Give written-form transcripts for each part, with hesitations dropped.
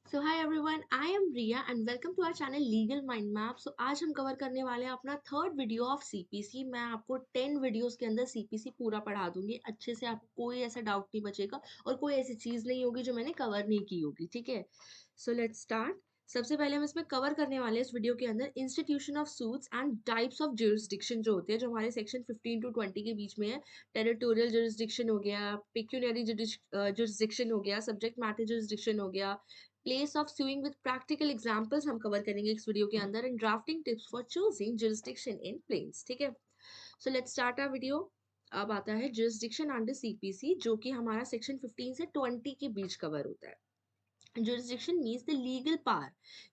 So hi everyone, I am Riya and welcome to our channel legal mind map. So आज हम cover करने वाले हैं अपना थर्ड वीडियो ऑफ सीपीसी। मैं आपको 10 वीडियोस के अंदर सीपीसी पूरा पढ़ा दूंगी अच्छे से, आपको कोई ऐसा डाउट नहीं बचेगा और कोई ऐसी चीज़ नहीं होगी जो मैंने कवर नहीं की होगी। ठीक है, सो लेट्स स्टार्ट। सबसे पहले हम इसमें कवर करने वाले हैं इस वीडियो के अंदर institution of suits and types of jurisdiction जो होते हैं, जो हमारे सेक्शन 15 टू 20 के बीच में है। टेरिटोरियल जुरिस्डिक्शन हो गया, पेक्यूनियरी जुरिस्डिक्शन हो गया, सब्जेक्ट मैटर जुरिस्डिक्शन हो गया, place of suing with practical examples हम कवर करेंगे इस वीडियो के अंदर, and drafting tips for choosing jurisdiction in planes। ठीक है, so let's start our video. अब आता है jurisdiction अंडर सीपीसी, जो कि हमारा सेक्शन 15 से 20 के बीच कवर होता है। Jurisdiction means the legal power.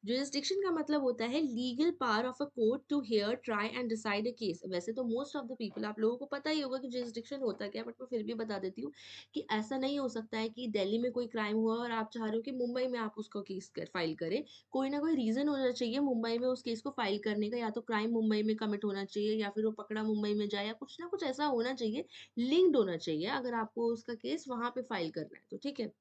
Jurisdiction का मतलब होता है legal power of a court to hear, try and decide a case. वैसे तो most of the people, आप लोगों को पता ही होगा कि jurisdiction होता क्या है, बट मैं फिर भी बता देती हूँ कि ऐसा नहीं हो सकता है कि दिल्ली में कोई क्राइम हुआ और आप चाह रहे हो कि मुंबई में आप उसको केस फाइल करें। कोई ना कोई रीजन होना चाहिए मुंबई में उस केस को फाइल करने का, या तो क्राइम मुंबई में कमिट होना चाहिए या फिर वो पकड़ा मुंबई में जाए, या कुछ ना कुछ ऐसा होना चाहिए, लिंक्ड होना चाहिए अगर आपको उसका केस वहां पे फाइल करना है तो। ठीक है,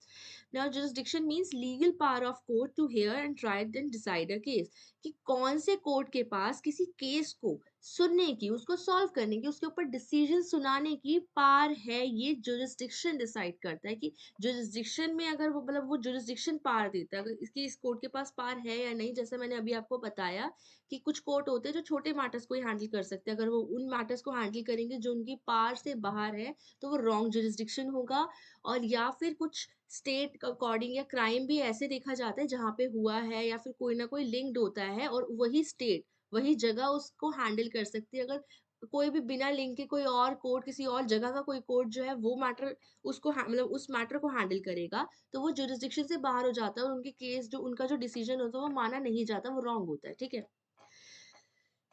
now jurisdiction means legal power of court to hear and try and decide a case, कि कौन से कोर्ट के पास किसी केस को सुनने की, उसको सॉल्व करने की, उसके ऊपर डिसीजन सुनाने की पार है, ये जुरिस्डिक्शन डिसाइड करता है कि जुरिस्डिक्शन में अगर वो मतलब वो जुरिस्डिक्शन पार देता है, अगर इसकी इस कोर्ट के पास पार है या नहीं। जैसे मैंने अभी आपको बताया कि कुछ कोर्ट होते हैं जो छोटे मैटर्स को ही हैंडल कर सकते हैं, अगर वो उन मैटर्स को हैंडल करेंगे जो उनकी पार से बाहर है तो वो रॉन्ग जुरिस्डिक्शन होगा। और या फिर कुछ स्टेट अकॉर्डिंग या क्राइम भी ऐसे देखा जाता है जहाँ पे हुआ है या फिर कोई ना कोई लिंक्ड होता है, और वही स्टेट वही जगह उसको हैंडल कर सकती है। अगर कोई भी बिना लिंक के कोई और कोर्ट, किसी और जगह का कोई कोर्ट जो है वो मैटर उसको मतलब उस मैटर को हैंडल करेगा, तो वो जुरिस्डिक्शन से बाहर हो जाता है और उनके केस जो उनका जो डिसीजन होता है वो माना नहीं जाता, वो रॉन्ग होता है। ठीक है,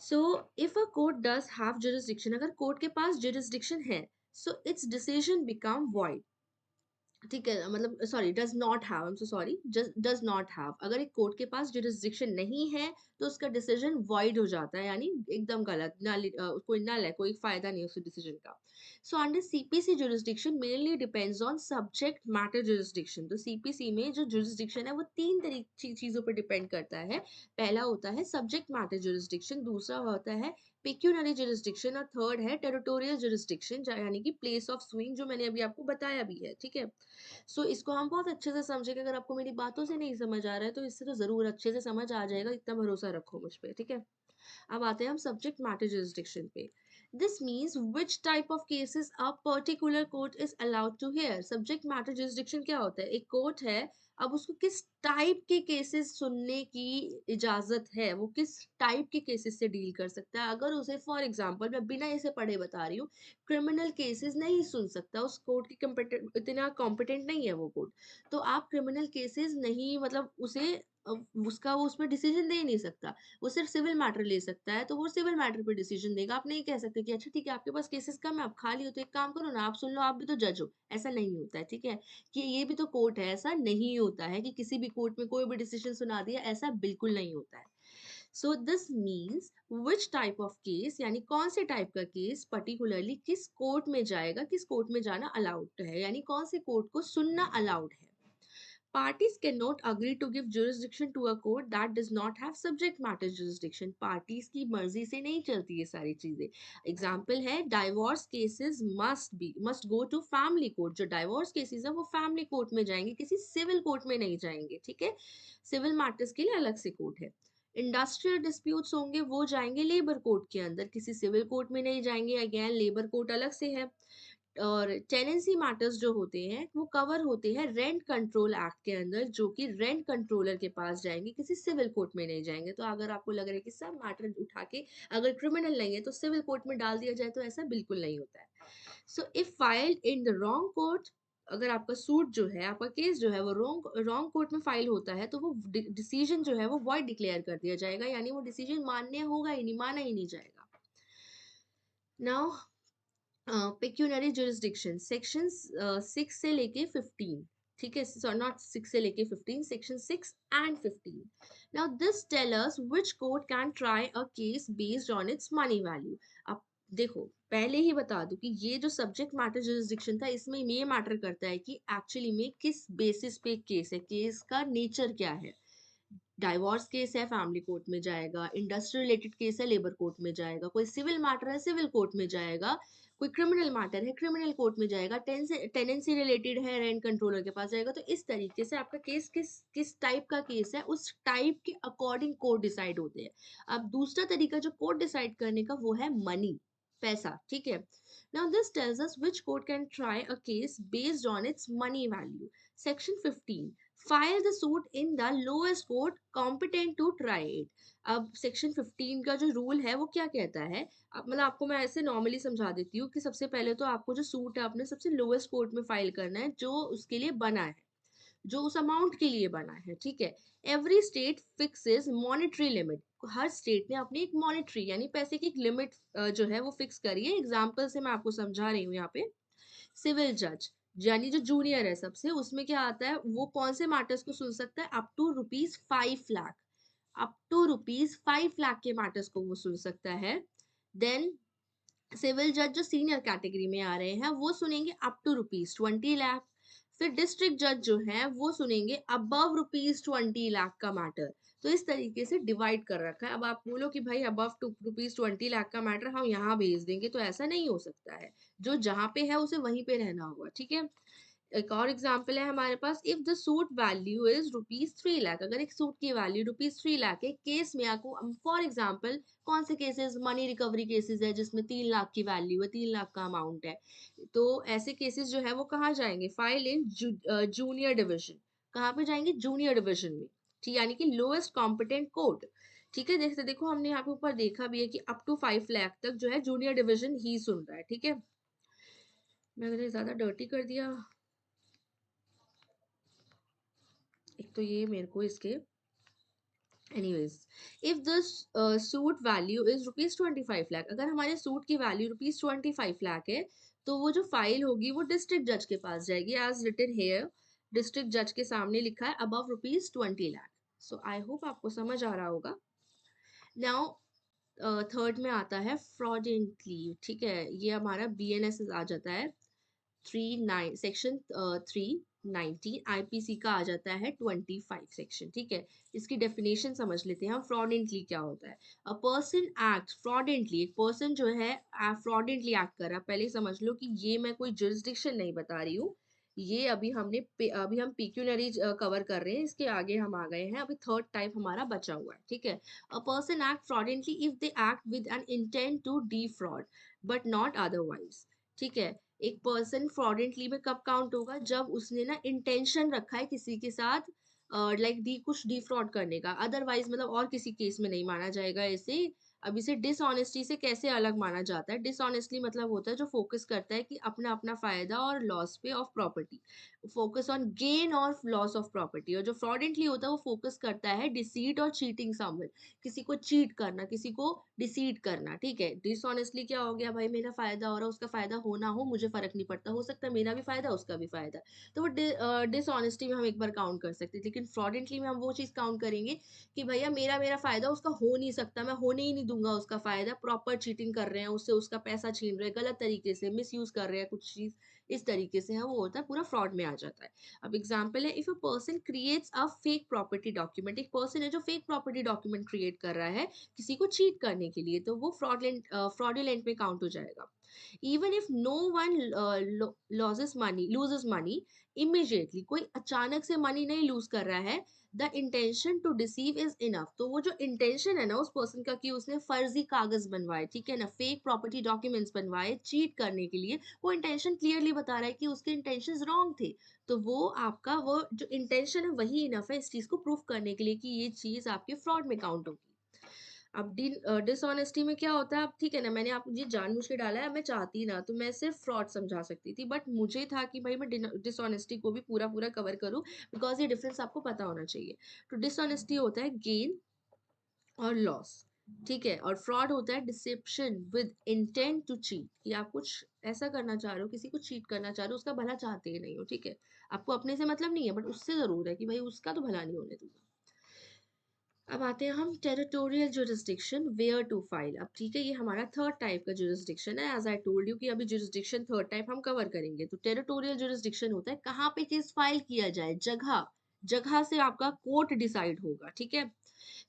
so if a court does have jurisdiction, अगर कोर्ट के पास जुरिस्डिक्शन है, so it's decision become void. ठीक है, मतलब sorry, does not have, I am so sorry, does not have. अगर एक कोर्ट के पास जुरिस्डिक्शन नहीं है तो उसका डिसीजन वॉइड हो जाता है, यानी एकदम गलत, कोई नल है, कोई फायदा नहीं उस डिसीजन का। So under CPC jurisdiction mainly depends on subject matter jurisdiction. तो सीपीसी में जो जुरिस्डिक्शन है वो तीन तरीके चीजों पर डिपेंड करता है। पहला होता है सब्जेक्ट मैटर जुरिस्डिक्शन, दूसरा होता है पेक्यूनरी जुरिस्डिक्शन, और थर्ड है टेरिटोरियल जुरिस्डिक्शन, यानी कि प्लेस ऑफ स्विंग, जो मैंने अभी आपको बताया भी है। ठीक है, सो इसको हम बहुत अच्छे से समझेंगे। अगर आपको मेरी बातों से नहीं समझ आ रहा है तो इससे तो ज़रूर अच्छे से समझ आ जाएगा, इतना भरोसा रखो मुझ पे। ठीक है, अब आते हैं हम सब्जेक्ट मैटर जुरिस्डिक्शन पे। This means which type of cases a particular court is allowed to hear. Subject matter jurisdiction क्या होता है? एक कोर्ट है, अब उसको किस टाइप के केसेस सुनने की इजाजत है, वो किस टाइप के केसेस से डील कर सकता है। अगर उसे, फॉर एग्जांपल, मैं बिना इसे पढ़े बता रही हूँ, क्रिमिनल केसेस नहीं सुन सकता, उस कोर्ट की कम्पिटेंट, इतना कॉम्पिटेंट नहीं है वो कोर्ट, तो आप क्रिमिनल केसेस नहीं, मतलब उसे उसका वो उसमें डिसीजन दे नहीं सकता। वो सिर्फ सिविल मैटर ले सकता है, तो वो सिविल मैटर पे डिसीजन देगा। आप नहीं कह सकते कि अच्छा ठीक है, आपके पास केसेस कम है, आप खाली हो तो एक काम करो ना, आप सुन लो, आप भी तो जज हो। ऐसा नहीं होता है। ठीक है, कि ये भी तो कोर्ट है, ऐसा नहीं होता है कि किसी भी कोर्ट में कोई भी डिसीजन सुना दिया, ऐसा बिल्कुल नहीं होता है। So this means which type of case, यानी कौन से टाइप का केस पर्टिकुलरली किस कोर्ट में जाएगा, किस कोर्ट में जाना अलाउड है, यानी कौन से कोर्ट को सुनना अलाउड है। Parties cannot agree to give jurisdiction to a court that does not have subject matter jurisdiction. Parties की मर्जी से नहीं चलती ये सारी चीजें। एग्जाम्पल है, divorce cases must go to family court. जो डाइवोर्स केसेस है वो फैमिली कोर्ट में जाएंगे, किसी सिविल कोर्ट में नहीं जाएंगे। ठीक है, सिविल मैटर्स के लिए अलग से कोर्ट है। इंडस्ट्रियल डिस्प्यूट्स होंगे वो जाएंगे लेबर कोर्ट के अंदर, किसी सिविल कोर्ट में नहीं जाएंगे, अगेन लेबर कोर्ट अलग से है। और टेनेंसी मैटर्स जो होते हैं वो कवर होते हैं रेंट कंट्रोल एक्ट के अंदर, जो कि रेंट कंट्रोलर के पास जाएंगे, किसी सिविल कोर्ट में नहीं जाएंगे। तो अगर आपको लग रहा है कि सब मैटर उठा के अगर क्रिमिनल नहीं है तो सिविल कोर्ट में डाल दिया जाए, तो ऐसा बिल्कुल नहीं होता है। So if filed in the wrong court, अगर आपका सूट जो है, आपका केस जो है वो रॉन्ग रॉन्ग कोर्ट में फाइल होता है, तो वो डिसीजन जो है वो वॉइड डिक्लेयर कर दिया जाएगा, यानी वो डिसीजन मान्य होगा ही नहीं, माना ही नहीं जाएगा। नाउ पेक्यूनरी जुरिस्डिक्शन सेक्शन 6 से लेके 15। ठीक है, सॉरी नॉट 6 से लेके 15, section 6 and 15। Now this tell us which court can try a case based on its money value. अब देखो, पहले ही बता दूँ कि ये जो सब्जेक्ट मैटर जुरिसडिक्शन था, इसमें ये मैटर करता है कि एक्चुअली में किस बेसिस पे केस है, केस का नेचर क्या है। डाइवोर्स केस है, फैमिली कोर्ट में जाएगा, इंडस्ट्री रिलेटेड केस है, लेबर कोर्ट में जाएगा, कोई सिविल मैटर है, सिविल कोर्ट में जाएगा, कोई क्रिमिनल मैटर है, क्रिमिनल कोर्ट में जाएगा, टेनेंसी रिलेटेड है, रेंट कंट्रोलर के पास जाएगा। तो इस तरीके से आपका केस किस किस टाइप का केस है, उस टाइप के अकॉर्डिंग कोर्ट डिसाइड होते हैं। अब दूसरा तरीका जो कोर्ट डिसाइड करने का वो है मनी, पैसा, ठीक है। Now this tells us which court can try a case based on its money value. Section 15, file the suit in the lowest court competent to try it. अब सेक्शन 15 का जो रूल है वो क्या कहता है, अब मतलब आपको मैं ऐसे नॉर्मली समझा देती हूँ कि सबसे पहले तो आपको जो सूट है अपने सबसे लोएस्ट कोर्ट में फाइल करना है जो उसके लिए बना है, जो उस अमाउंट के लिए बना है, ठीक है। Every state fixes monetary limit, हर स्टेट ने अपनी एक मॉनेटरी यानी पैसे की एक लिमिट जो है वो फिक्स करी है। एग्जाम्पल से मैं आपको समझा रही हूँ यहाँ पे। सिविल जज यानी जो जूनियर है सबसे, उसमें क्या आता है, वो कौन से मैटर्स को सुन सकता है, up to rupees 5 lakh, up to rupees 5 lakh के मैटर्स को वो सुन सकता है। देन सिविल जज जो सीनियर कैटेगरी में आ रहे हैं वो सुनेंगे अप टू रुपीज 20 लाख। फिर डिस्ट्रिक्ट जज जो है वो सुनेंगे अबव रुपीज 20 लाख का मैटर। तो इस तरीके से डिवाइड कर रखा है। अब आप बोलो कि भाई अबव टू रुपीज 20 लाख का मैटर हम यहाँ भेज देंगे, तो ऐसा नहीं हो सकता है। जो जहाँ पे है उसे वहीं पे रहना होगा, ठीक है। एक और एग्जाम्पल है हमारे पास, if the suit value is rupees 3 lakh, अगर एक सूट की वैल्यू रुपीज 3 लाख है, केस में आपको फॉर एग्जाम्पल कौन से केसेस, मनी रिकवरी केसेस है जिसमें 3 लाख की वैल्यू है, 3 लाख का अमाउंट है, तो ऐसे केसेस जो है वो कहाँ जाएंगे, फाइल इन जूनियर डिवीजन। कहाँ पे जाएंगे, जूनियर डिवीजन में, ठीक, यानी कि लोएस्ट कॉम्पिटेंट कोर्ट। ठीक है, जैसे देखो हमने यहाँ पे ऊपर देखा भी है कि अप टू 5 लाख तक जो है जूनियर डिवीजन ही सुन रहा है, ठीक है। मैंने ज्यादा डर्टी कर दिया, एक तो ये मेरे को इसके, anyways, if the suit value is rupees 25 lakh, अगर हमारे सूट की वैल्यू रुपीज 25 लाख है, तो वो जो फाइल होगी वो डिस्ट्रिक्ट जज के पास जाएगी, एज रिटन हेयर। डिस्ट्रिक्ट जज के सामने लिखा है above rupees 20 lakh. So I hope आपको समझ आ रहा होगा। नाउ थर्ड में आता है फ्रॉडेंटली, ठीक है, ये हमारा बीएनएस आ जाता है। 39 सेक्शन 390 आईपीसी का आ जाता है 25 सेक्शन, ठीक है। इसकी डेफिनेशन समझ लेते हैं हम, फ्रॉडेंटली क्या होता है। अ पर्सन एक्ट फ्रॉडेंटली, एक पर्सन जो है फ्रॉडेंटली एक्ट कर रहा है, पहले समझ लो कि ये मैं कोई जुरिस्डिक्शन नहीं बता रही हूँ, ये अभी हम पिक्यूनरी कवर कर रहे हैं, इसके आगे हम आ गए हैं, अभी थर्ड टाइप हमारा बचा हुआ है, ठीक है। A person act fraudulently if they act with an intent to defraud but not otherwise, ठीक है। एक पर्सन फ्रॉडेंटली में कब काउंट होगा, जब उसने ना इंटेंशन रखा है किसी के साथ लाइक डी कुछ डिफ्रॉड करने का, अदरवाइज मतलब और किसी केस में नहीं माना जाएगा इसे। अब इसे डिसऑनेस्टी से कैसे अलग माना जाता है, डिसऑनेस्टली मतलब होता है जो फोकस करता है कि अपना अपना फायदा और लॉस पे of property, focus on gain और लॉस ऑफ प्रॉपर्टी। और जो फ्रॉडेंटली होता है वो फोकस करता है डिसीट और चीटिंग समवन, किसी को चीट करना, किसी को डिसीट करना, ठीक है। डिसऑनेस्टली क्या हो गया, भाई मेरा फायदा हो रहा है, उसका फायदा हो ना हो मुझे फर्क नहीं पड़ता, हो सकता है मेरा भी फायदा उसका भी फायदा, तो वो डिसऑनेस्टी में हम एक बार काउंट कर सकते हैं। लेकिन फ्रॉडेंटली में हम वो चीज काउंट करेंगे कि भैया मेरा मेरा फायदा उसका हो नहीं सकता, मैं होने ही नहीं दूंगा उसका फायदा, प्रॉपर चीटिंग कर रहे हैं उससे, उसका पैसा छीन रहे हैं गलत तरीके से, मिस यूज कर रहे हैं कुछ चीज, इस तरीके से है वो होता है, पूरा फ्रॉड में आ जाता है। अब एग्जाम्पल है, if a person creates a fake property document, एक पर्सन है जो फेक प्रॉपर्टी डॉक्यूमेंट क्रिएट कर रहा है किसी को चीट करने के लिए, तो वो फ्रॉडुलेंट में काउंट हो जाएगा। Even if no one loses money immediately, कोई अचानक से मनी नहीं लूज कर रहा है, the intention to deceive is enough, तो वो जो इंटेंशन है ना उस पर्सन का कि उसने फर्जी कागज बनवाए, ठीक है ना, फेक प्रॉपर्टी डॉक्यूमेंट्स बनवाए चीट करने के लिए, वो इंटेंशन क्लियरली बता रहा है कि उसके इंटेंशन रॉन्ग थे, तो वो आपका वो जो इंटेंशन है वही इनफ है इस चीज को प्रूफ करने के लिए कि ये चीज आपके फ्रॉड में काउंट होगी। अब डिसऑनेस्टी में क्या होता है, अब ठीक है ना, मैंने आप ये जानबूझ के डाला है, मैं चाहती ना तो मैं सिर्फ फ्रॉड समझा सकती थी, बट मुझे था कि भाई मैं डिसऑनेस्टी को भी पूरा पूरा कवर करूं, बिकॉज ये डिफरेंस आपको पता होना चाहिए। तो डिसऑनेस्टी होता है गेन और लॉस, ठीक है, और फ्रॉड होता है deception with intent to cheat, कि आप कुछ ऐसा करना चाह रहे हो, किसी को चीट करना चाह रहे हो, उसका भला चाहते ही नहीं हो, ठीक है, आपको अपने से मतलब नहीं है बट उससे जरूर है कि भाई उसका तो भला नहीं होने दूंगा। अब आते हैं हम territorial jurisdiction where to file. अब ठीक है, ये हमारा थर्ड टाइप का जुरिस्डिक्शन है। एज आई टोल्ड यू कि अभी जुरिस्डिक्शन थर्ड टाइप हम कवर करेंगे। तो टेरिटोरियल जुरिस्डिक्शन होता है कहाँ पे केस फाइल किया जाए, जगह, जगह से आपका कोर्ट डिसाइड होगा। ठीक है,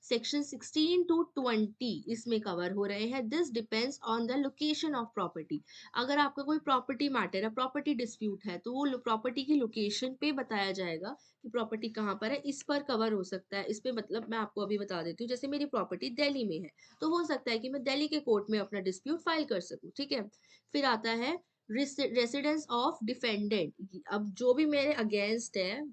सेक्शन 16 टू 20 इसमें कवर हो रहे हैं। This depends on the location of property. अगर आपका कोई प्रॉपर्टी मैटर है, प्रॉपर्टी डिस्प्यूट है, तो वो प्रॉपर्टी की लोकेशन पे बताया जाएगा कि प्रॉपर्टी कहाँ पर है। इस पर कवर हो सकता है। इस पे मतलब मैं आपको अभी बता देती हूँ, जैसे मेरी प्रॉपर्टी दिल्ली में है, तो हो सकता है कि मैं दिल्ली के कोर्ट में अपना डिस्प्यूट फाइल कर सकूँ। ठीक है, फिर आता है रेसिडेंस ऑफ डिफेंडेंट। अब जो भी मेरे अगेंस्ट है,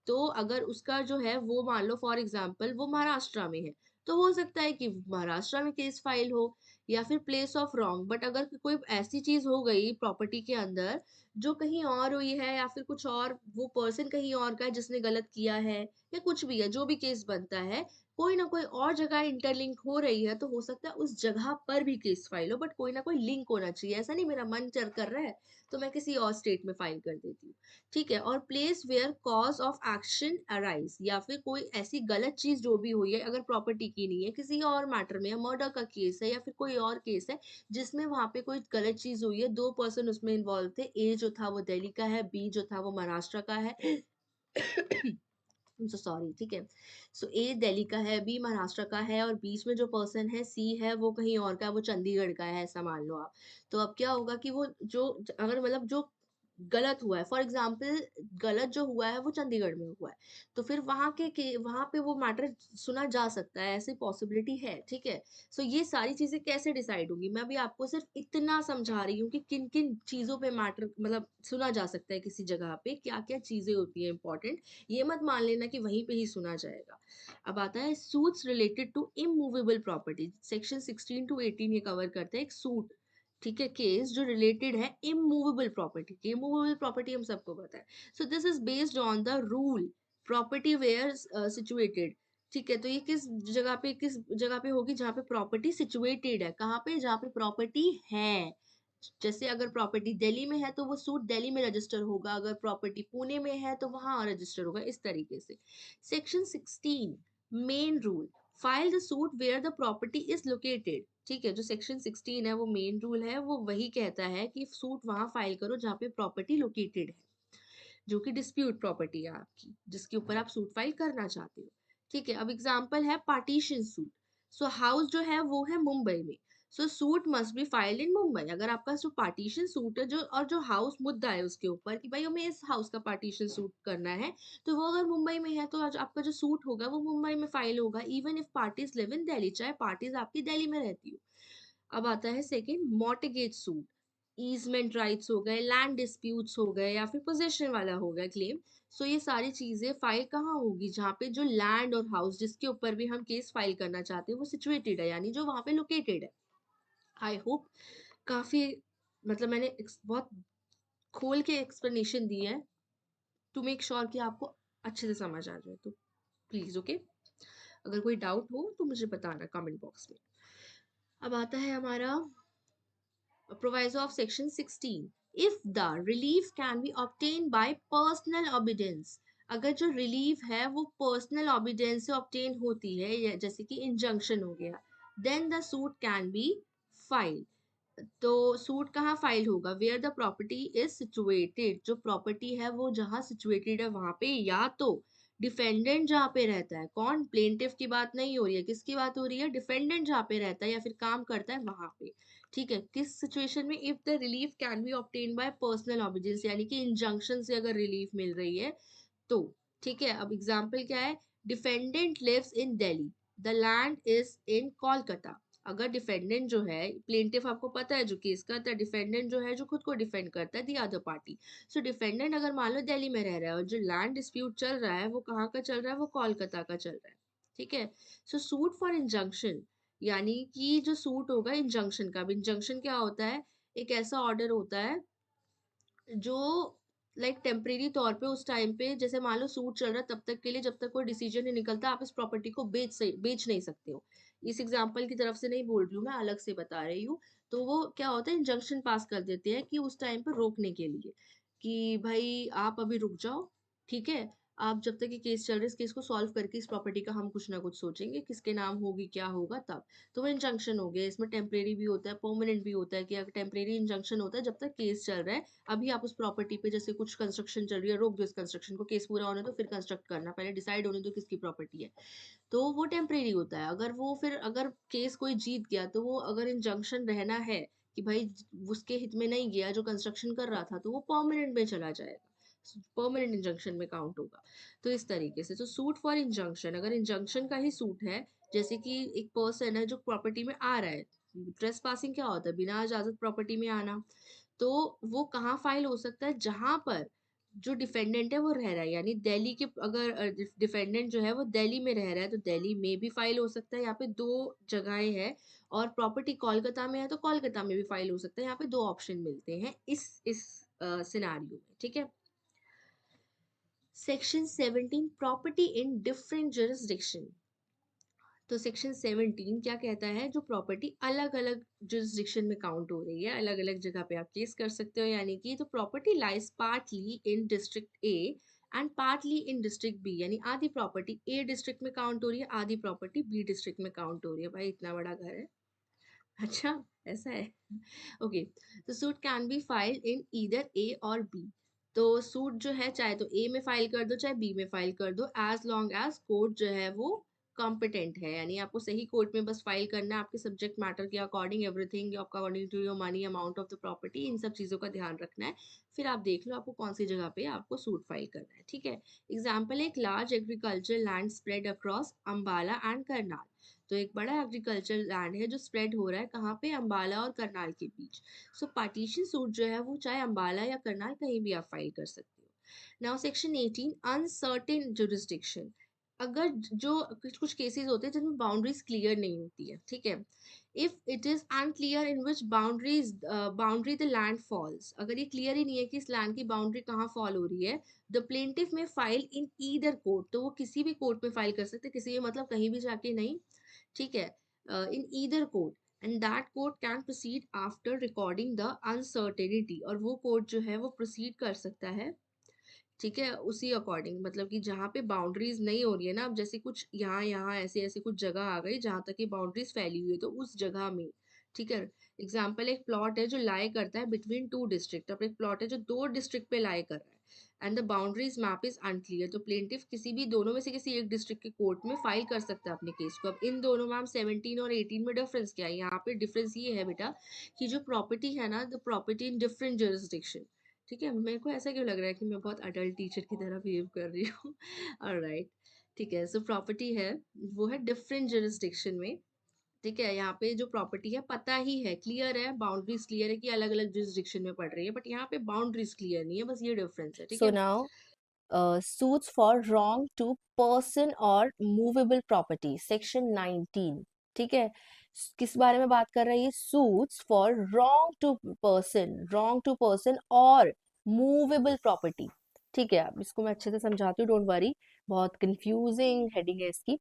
तो अगर उसका जो है वो मान लो फॉर एग्जांपल वो महाराष्ट्र में है, तो हो सकता है कि महाराष्ट्र में केस फाइल हो, या फिर प्लेस ऑफ रॉन्ग। बट अगर कोई ऐसी चीज हो गई प्रॉपर्टी के अंदर जो कहीं और हुई है, या फिर कुछ और वो पर्सन कहीं और का है जिसने गलत किया है, या कुछ भी है, जो भी केस बनता है, कोई ना कोई और जगह इंटरलिंक हो रही है, तो हो सकता है उस जगह पर भी केस फाइल हो। बट कोई ना कोई लिंक होना चाहिए। ऐसा नहीं मेरा मन चर कर रहा है तो मैं किसी और स्टेट में फाइल कर देती हूँ। ठीक है, और place where cause of action arise, या फिर कोई ऐसी गलत चीज जो भी हुई है, अगर प्रॉपर्टी की नहीं है, किसी और मैटर में, या मर्डर का केस है, या फिर कोई और केस है जिसमें वहां पे कोई गलत चीज हुई है, दो पर्सन उसमें इन्वॉल्व थे, ए जो था वो दिल्ली का है, बी जो था वो महाराष्ट्र का है। So sorry. ठीक है, सो ए दिल्ली का है, बी महाराष्ट्र का है, और बीच में जो पर्सन है सी है वो कहीं और का है, वो चंडीगढ़ का है, ऐसा मान लो आप। तो अब क्या होगा कि वो जो अगर मतलब जो गलत हुआ है, फॉर एग्जाम्पल गलत जो हुआ है वो चंडीगढ़ में हुआ है, तो फिर वहां पे वो मैटर सुना जा सकता है, ऐसी पॉसिबिलिटी है। ठीक है, सो ये सारी चीजें कैसे डिसाइड होंगी, मैं अभी आपको सिर्फ इतना समझा रही हूँ कि किन किन चीजों पे मैटर मतलब सुना जा सकता है, किसी जगह पे क्या क्या चीजें होती है इंपॉर्टेंट। ये मत मान लेना कि वहीं पे ही सुना जाएगा। अब आता है suits related to immovable property. Section 16 to 18 ये कवर करते हैं एक सूट। ठीक है, केस जो रिलेटेड है इमूवेबल प्रॉपर्टी की। इमूवेबल प्रॉपर्टी हम सबको पता है। So this is based on the rule property where situated. ठीक है, तो ये किस जगह पे होगी, जहाँ पे प्रॉपर्टी सिचुएटेड है। कहाँ पे, जहाँ पे प्रॉपर्टी है। जैसे अगर प्रॉपर्टी दिल्ली में है तो वो सूट दिल्ली में रजिस्टर होगा, अगर प्रॉपर्टी पुणे में है तो वहां रजिस्टर होगा, इस तरीके से। Section 16 main rule, file the suit where the property is located. ठीक है, जो सेक्शन 16 है वो मेन रूल है, वो वही कहता है कि सूट वहां फाइल करो जहाँ पे प्रॉपर्टी लोकेटेड है, जो कि डिस्प्यूट प्रॉपर्टी है आपकी, जिसके ऊपर आप सूट फाइल करना चाहते हो। ठीक है, अब एग्जांपल है पार्टीशन सूट। सो हाउस जो है वो है मुंबई में, so suit must be filed in Mumbai. अगर आपका जो पार्टीशन सूट है, जो और जो हाउस मुद्दा है उसके ऊपर कि भाई हमें इस हाउस का पार्टीशन सूट करना है, तो वो अगर मुंबई में है तो आज आपका जो सूट होगा वो मुंबई में फाइल होगा, even if parties live in Delhi, चाहे पार्टीज आपकी दिल्ली में रहती हो। अब आता है second mortgage suit. Easement rights हो गए, लैंड डिस्प्यूट्स हो गए, या फिर पोजेशन वाला हो गया क्लेम। सो ये सारी चीजें फाइल कहाँ होगी, जहाँ पे जो लैंड और हाउस जिसके ऊपर भी हम केस फाइल करना चाहते हैं वो सिचुएटेड है, यानी जो वहां पे लोकेटेड है। आई होप काफी मतलब मैंने बहुत खोल के एक्सप्लेनेशन दी है, टू मेक श्योर कि आपको अच्छे से समझ आ जाए। तो प्लीज ओके, अगर कोई डाउट हो तो मुझे बताना कमेंट बॉक्स में। अब आता है हमारा proviso of section 16, if the relief can be obtained by personal obedience। अगर जो रिलीफ है वो पर्सनल ऑबिडेंस से ऑब्टेन होती है, जैसे कि इंजंक्शन हो गया, then the suit can be file. तो सूट कहाँ फाइल होगा, where the property is situated. जो प्रॉपर्टी है वो जहाँ सिचुएटेड है वहां पे, या तो डिफेंडेंट जहाँ पे रहता है, कौन, प्लेंटिफ की बात नहीं हो रही है, किसकी बात हो रही है, डिफेंडेंट जहाँ पे रहता है या फिर काम करता है वहां पे। ठीक है, किस सिचुएशन में, if the relief can be obtain bye personal obligation, यानी कि इंजंक्शन से अगर रिलीफ मिल रही है तो। ठीक है, अब एग्जाम्पल क्या है, defendant lives in Delhi, the land is in Kolkata. अगर डिफेंडेंट जो है, प्लेंटिफ आपको पता है जो केस करता है, डिफेंडेंट जो है जो खुद को डिफेंड करता है the other party. So defendant अगर मान लो दिल्ली में रह रहा है और जो लैंड डिस्प्यूट चल रहा है वो कहाँ का चल रहा है, वो कोलकाता का चल रहा है। ठीक है, सो सूट फॉर इंजंक्शन, यानी कि जो सूट होगा इंजंक्शन का। इंजंक्शन क्या होता है, एक ऐसा ऑर्डर होता है जो लाइक टेम्परेरी तौर पे उस टाइम पे, जैसे मान लो सूट चल रहा है तब तक के लिए, जब तक कोई डिसीजन नहीं निकलता आप इस प्रॉपर्टी को बेच नहीं सकते हो। इस एग्जाम्पल की तरफ से नहीं बोल रही हूँ, मैं अलग से बता रही हूँ। तो वो क्या होता है, इंजंक्शन पास कर देते हैं कि उस टाइम पे रोकने के लिए, कि भाई आप अभी रुक जाओ। ठीक है, आप जब तक ये केस चल रहा है, इस केस को सॉल्व करके इस प्रॉपर्टी का हम कुछ ना कुछ सोचेंगे, किसके नाम होगी, क्या होगा तब। तो वो इंजंक्शन हो गया। इसमें टेम्परेरी भी होता है, परमानेंट भी होता है कि अगर टेम्परेरी इंजंक्शन होता है जब तक केस चल रहा है, अभी आप उस प्रॉपर्टी पे जैसे कुछ कंस्ट्रक्शन चल रही है, रोक दो इस कंस्ट्रक्शन को, केस पूरा होने दो फिर कंस्ट्रक्ट करना, पहले डिसाइड होने दो किसकी प्रॉपर्टी है। तो वो टेम्परेरी होता है। अगर वो फिर अगर केस कोई जीत गया तो वो अगर इंजंक्शन रहना है कि भाई उसके हित में नहीं गया जो कंस्ट्रक्शन कर रहा था, तो वो परमानेंट में चला जाएगा, परमानेंट इंजंक्शन में काउंट होगा। तो इस तरीके से तो सूट फॉर इंजंक्शन, अगर इंजंक्शन का ही सूट है, जैसे कि एक पर्सन है जो प्रॉपर्टी में आ रहा है, ट्रेस पासिंग क्या होता है, बिना इजाजत प्रॉपर्टी में आना, तो वो कहाँ फाइल हो सकता है, जहां पर जो डिफेंडेंट है वो रह रहा है, यानी दिल्ली के, अगर डिफेंडेंट जो है वो दिल्ली में रह रहा है तो दिल्ली में भी फाइल हो सकता है। यहाँ पे दो जगहें हैं। और प्रॉपर्टी कोलकाता में है तो कोलकाता में भी फाइल हो सकता है। यहाँ पे दो ऑप्शन मिलते हैं इस सिनारियो में, ठीक है। Section 17, property in different jurisdiction. तो सेक्शन 17 क्या कहता है, जो प्रॉपर्टी अलग अलग जुरिस्डिक्शन में काउंट हो रही है, अलग अलग जगह पे आप केस कर सकते हो, यानी कि तो property lies partly in district A and partly in district B, यानी आधी प्रॉपर्टी ए डिस्ट्रिक्ट में काउंट हो रही है, आधी प्रॉपर्टी बी डिस्ट्रिक्ट में काउंट हो रही है। भाई इतना बड़ा घर है। अच्छा, ऐसा है। ओके, तो suit can be filed in either A और बी। तो सूट जो है चाहे तो ए में फाइल कर दो चाहे बी में फाइल कर दो, एज लॉन्ग एज कोर्ट जो है वो कॉम्पिटेंट है, यानी आपको सही कोर्ट में बस फाइल करना है, आपके सब्जेक्ट मैटर के according, everything according to your money, amount of the property, इन सब चीज़ों का ध्यान रखना है। फिर आप देख लो आपको कौन सी जगह पे आपको सूट फाइल करना है, ठीक है। एग्जाम्पल, एक large agriculture land spread across Ambala and Karnal. तो एक बड़ा एग्रीकल्चर लैंड है जो स्प्रेड हो रहा है कहाँ पे, अम्बाला और करनाल के बीच। सो पार्टीशन सूट जो है वो चाहे अम्बाला या करनाल कहीं भी आप फाइल कर सकते हो। Now section 18, uncertain jurisdiction. अगर जो कुछ कुछ केसेस होते हैं जिनमें बाउंड्रीज क्लियर नहीं होती है, ठीक है। If it is unclear in which boundary the land falls, अगर ये क्लियर ही नहीं है कि इस लैंड की बाउंड्री कहाँ फॉल हो रही है, द प्लेंटिफ में फाइल इन ईदर कोर्ट, तो वो किसी भी कोर्ट में फाइल कर सकते हैं, किसी भी मतलब कहीं भी जाके नहीं, ठीक है, in either court, and that court can proceed after recording the uncertainty, और वो कोर्ट जो है वो प्रोसीड कर सकता है, ठीक है, उसी अकॉर्डिंग, मतलब कि जहाँ पे बाउंड्रीज नहीं हो रही है ना, अब जैसे कुछ यहाँ यहाँ ऐसे ऐसे कुछ जगह आ गई जहाँ तक ये बाउंड्रीज फैली हुई है, तो उस जगह में, ठीक है। एग्जाम्पल, एक प्लॉट है जो लाई करता है बिटवीन टू डिस्ट्रिक्ट, अब एक प्लॉट है जो दो डिस्ट्रिक्ट पे लाई कर रहा है, and the boundaries map is unclear, तो प्लेंटिफ किसी भी दोनों में से किसी एक डिस्ट्रिक्ट के कोर्ट में फाइल कर सकता है अपने केस को। अब इन दोनों में हम 17 और 18 में डिफरेंस क्या है, यहाँ पे डिफरेंस ये है बेटा कि जो प्रॉपर्टी है ना, the property in different jurisdiction, ठीक है। मेरे को ऐसा क्यों लग रहा है कि मैं बहुत अडल्ट टीचर की तरह बिहेव कर रही हूँ। ऑलराइट, ठीक है। सो प्रॉपर्टी है वो है डिफरेंट जुरिस्डिक्शन में, ठीक है। यहाँ पे जो प्रॉपर्टी है पता ही है, क्लियर है, बाउंड्रीज क्लियर है कि अलग अलग जुरिस्डिक्शन में पड़ रही है, बट यहाँ पे बाउंड्रीज क्लियर नहीं है, बस ये डिफरेंस है, ठीक So है। now, suits for wrong to person or movable property, section 19, ठीक है। किस बारे में बात कर रही है, suits for wrong to person और movable property, ठीक है। अब इसको मैं अच्छे से समझाती हूँ, डोंट वरी, बहुत कंफ्यूजिंग हेडिंग है इसकी।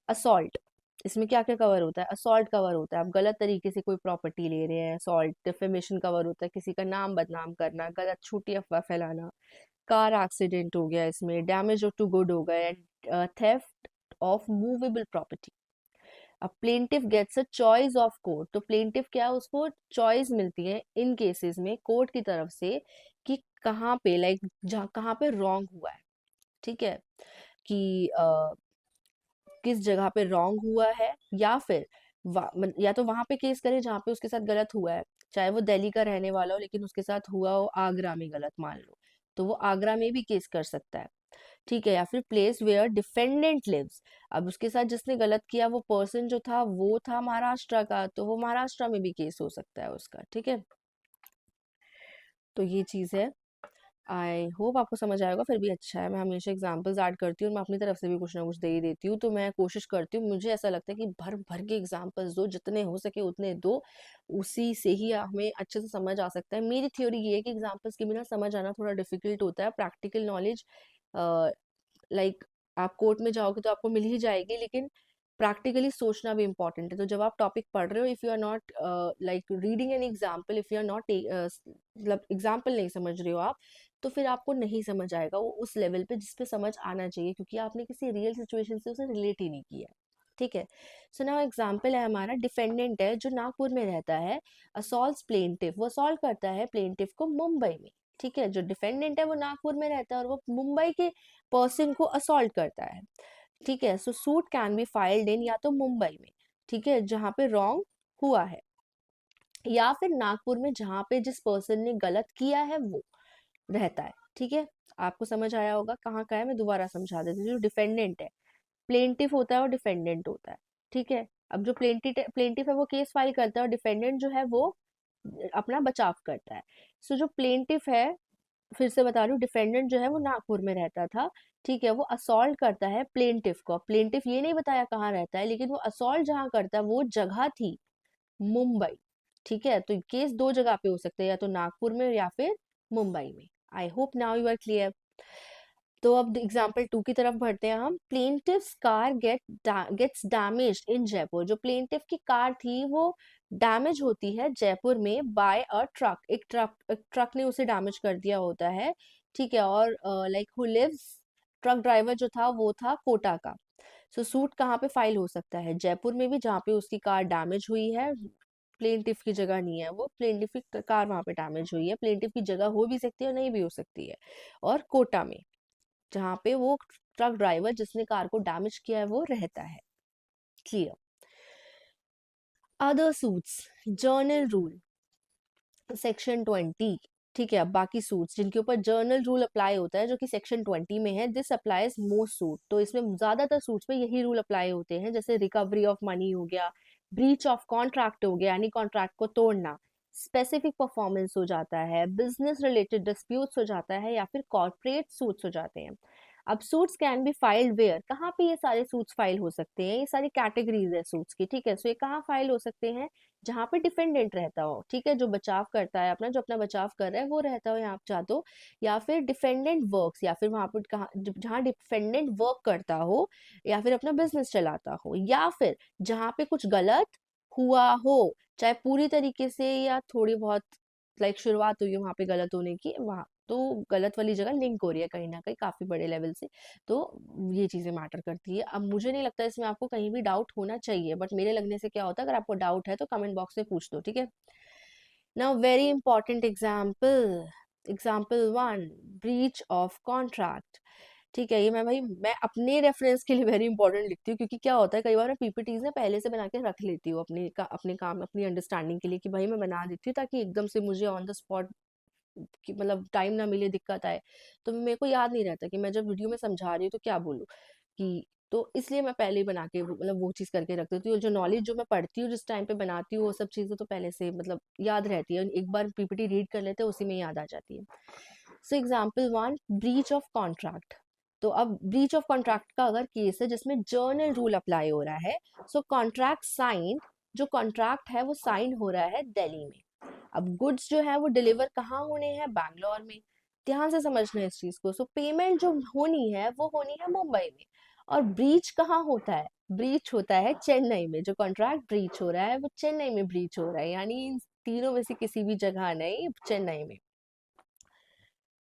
असॉल्ट, इसमें क्या क्या कवर होता है, असॉल्ट कवर होता है, आप गलत तरीके से कोई प्रॉपर्टी ले रहे हैं, असॉल्ट। डिफेमेशन कवर होता है, किसी का नाम बदनाम करना, गलत झूठी अफवाह फैलाना। कार एक्सीडेंट हो गया इसमें, डैमेज टू गुड हो गया, and theft of movable property. अब plaintiff gets a choice of court, तो प्लेंटिफ क्या है, उसको चॉइस मिलती है इन केसेस में कोर्ट की तरफ से कि कहाँ पे, लाइक जहाँ कहाँ पे रॉन्ग हुआ है, ठीक है, कि किस जगह पे रॉन्ग हुआ है, या फिर या तो वहां पे केस करे जहाँ पे उसके साथ गलत हुआ है, चाहे वो दिल्ली का रहने वाला हो लेकिन उसके साथ हुआ हो आगरा में गलत, मान लो, तो वो आगरा में भी केस कर सकता है, ठीक है। या फिर प्लेस वेयर डिफेंडेंट लिव्स, अब उसके साथ जिसने गलत किया वो पर्सन जो था वो था महाराष्ट्र का, तो वो महाराष्ट्र में भी केस हो सकता है उसका, ठीक है। तो ये चीज़ है। आई होप आपको समझ आएगा, फिर भी अच्छा है, मैं हमेशा एग्जांपल्स ऐड करती हूँ और मैं अपनी तरफ से भी कुछ ना कुछ दे ही देती हूँ, तो मैं कोशिश करती हूँ, मुझे ऐसा लगता है कि भर भर के एग्जांपल्स दो, जितने हो सके उतने दो, उसी से ही हमें अच्छे से समझ आ सकता है। मेरी थ्योरी ये है कि एग्जांपल्स के बिना समझ आना थोड़ा डिफिकल्ट होता है, प्रैक्टिकल नॉलेज लाइक आप कोर्ट में जाओगे तो आपको मिल ही जाएगी, लेकिन प्रैक्टिकली सोचना भी इम्पोर्टेंट है। तो जब आप टॉपिक पढ़ रहे हो, if you are not like reading an example, if you are not मतलब एग्जाम्पल नहीं समझ रहे हो आप, तो फिर आपको नहीं समझ आएगा वो उस लेवल पे जिस पे समझ आना चाहिए, क्योंकि आपने किसी रियल सिचुएशन से उसे रिलेट ही नहीं किया। ठीक है। सो नाउ एग्जाम्पल है हमारा, डिफेंडेंट है जो नागपुर में रहता है, असॉल्ट्स प्लेंटिफ, वो असॉल्ट करता है प्लेंटिफ को मुंबई में। ठीक है, जो डिफेंडेंट है वो नागपुर में रहता है और वो मुंबई के पर्सन को असॉल्ट करता है। ठीक है, so suit can be filed in या तो मुंबई में, ठीक है, जहाँ पे रॉन्ग हुआ है, या फिर नागपुर में जहाँ पे जिस पर्सन ने गलत किया है वो रहता है। ठीक है, आपको समझ आया होगा कहाँ का है, मैं दोबारा समझा देती हूँ। जो डिफेंडेंट है, प्लेंटिफ होता है और डिफेंडेंट होता है। ठीक है, अब जो प्लेंटिफ है वो केस फाइल करता है और डिफेंडेंट जो है वो अपना बचाव करता है। सो जो प्लेंटिफ है, फिर से बता रही हूँ, डिफेंडेंट जो है वो नागपुर में रहता था। ठीक है, वो असॉल्ट करता है प्लेंटिफ को। प्लेंटिफ ये नहीं बताया कहाँ रहता है, लेकिन वो असॉल्ट जहाँ करता है वो जगह थी मुंबई। ठीक है, तो केस दो जगह पे हो सकते हैं, या तो नागपुर में या फिर मुंबई में। I hope now you are clear. तो अब एग्जाम्पल 2 की तरफ बढ़ते हैं हम। Plaintiff's car gets damaged in Jaipur, जो प्लेंटिव की कार थी वो डैमेज होती है जयपुर में बाय अ ट्रक, एक ट्रक ने उसे डैमेज कर दिया होता है। ठीक है, और like who lives, truck driver जो था वो था कोटा का। सो सूट कहाँ पे फाइल हो सकता है, जयपुर में भी जहाँ पे उसकी कार डैमेज हुई है। प्लेंटिफ की जगह नहीं है वो, प्लेंटिफ की कार वहां पे डैमेज हुई है, प्लेंटिफ की जगह हो भी सकती है और नहीं भी हो सकती है। और कोटा में जहाँ पे वो ट्रक ड्राइवर जिसने कार को डैमेज किया है वो रहता है। Clear. Other suits, journal rule section 20। ठीक है, अब बाकी सूट्स जिनके ऊपर जर्नल रूल अप्लाई होता है जो कि सेक्शन 20 में है, दिस अप्लाइज मोस्ट सूट, तो इसमें ज्यादातर सूट्स पे यही रूल अप्लाई होते हैं, जैसे रिकवरी ऑफ मनी हो गया, ब्रीच ऑफ कॉन्ट्रैक्ट हो गया यानी कॉन्ट्रैक्ट को तोड़ना, स्पेसिफिक परफॉर्मेंस हो जाता है, बिजनेस रिलेटेड डिस्प्यूट्स हो जाता है, या फिर कॉर्पोरेट सूट्स हो जाते हैं। अब suits can be filed where, कहाँ पे ये सारे सूट्स फाइल हो सकते हैं, ये सारी कैटेगरीज है सूट्स की। ठीक है, सो ये कहाँ फाइल हो सकते हैं, जहाँ पे डिफेंडेंट रहता हो। ठीक है, जो बचाव करता है अपना, जो अपना बचाव कर रहा है वो रहता हो यहाँ जा तो, या फिर डिफेंडेंट वर्क्स, या फिर वहां पर कहाँ जहाँ डिफेंडेंट वर्क करता हो, या फिर अपना बिजनेस चलाता हो, या फिर जहाँ पे कुछ गलत हुआ हो, चाहे पूरी तरीके से या थोड़ी बहुत, लाइक शुरुआत हुई है वहां पे गलत होने की, वहां तो गलत वाली जगह लिंक हो रही है कहीं ना कहीं काफी बड़े लेवल से। तो ये चीजें मैटर करती है। अब मुझे नहीं लगता इसमें आपको कहीं भी डाउट होना चाहिए, बट मेरे लगने से क्या होता है, अगर आपको डाउट है तो कमेंट बॉक्स में पूछ दो। ठीक है, now very important example, example 1, breach of contract. ठीक है, ये मैं अपने रेफरेंस के लिए वेरी इंपॉर्टेंट लिखती हूँ, क्योंकि क्या होता है कई बार मैं पीपीटीज ना पहले से बना के रख लेती हूँ अपने काम, अपनी अंडरस्टैंडिंग के लिए, कि भाई मैं बना देती हूँ ताकि एकदम से मुझे ऑन द स्पॉट कि मतलब टाइम ना मिले, दिक्कत आए, तो मेरे को याद नहीं रहता कि मैं जब वीडियो में समझा रही हूँ तो क्या बोलूँ। कि तो इसलिए मैं पहले ही बना के मतलब वो चीज़ करके रख देती हूँ, जो नॉलेज जो मैं पढ़ती हूँ जिस टाइम पे बनाती हूँ वो सब चीज़ें तो पहले से मतलब याद रहती है, एक बार पीपीटी रीड कर लेते हैं उसी में याद आ जाती है। So example 1, breach of contract. तो अब ब्रीच ऑफ कॉन्ट्रैक्ट का अगर केस है जिसमें जर्नल रूल अप्लाई हो रहा है, सो कॉन्ट्रैक्ट साइन, जो कॉन्ट्रैक्ट है वो साइन हो रहा है दिल्ली में। अब गुड्स जो है वो डिलीवर कहाँ होने हैं, बैंगलोर में। ध्यान से समझना है इस चीज को। सो पेमेंट जो होनी है वो होनी है मुंबई में। और ब्रीच कहाँ होता है, ब्रीच होता है चेन्नई में। जो कॉन्ट्रैक्ट ब्रीच हो रहा है वो चेन्नई में ब्रीच हो रहा है, यानी इन तीनों में से किसी भी जगह नहीं, चेन्नई में।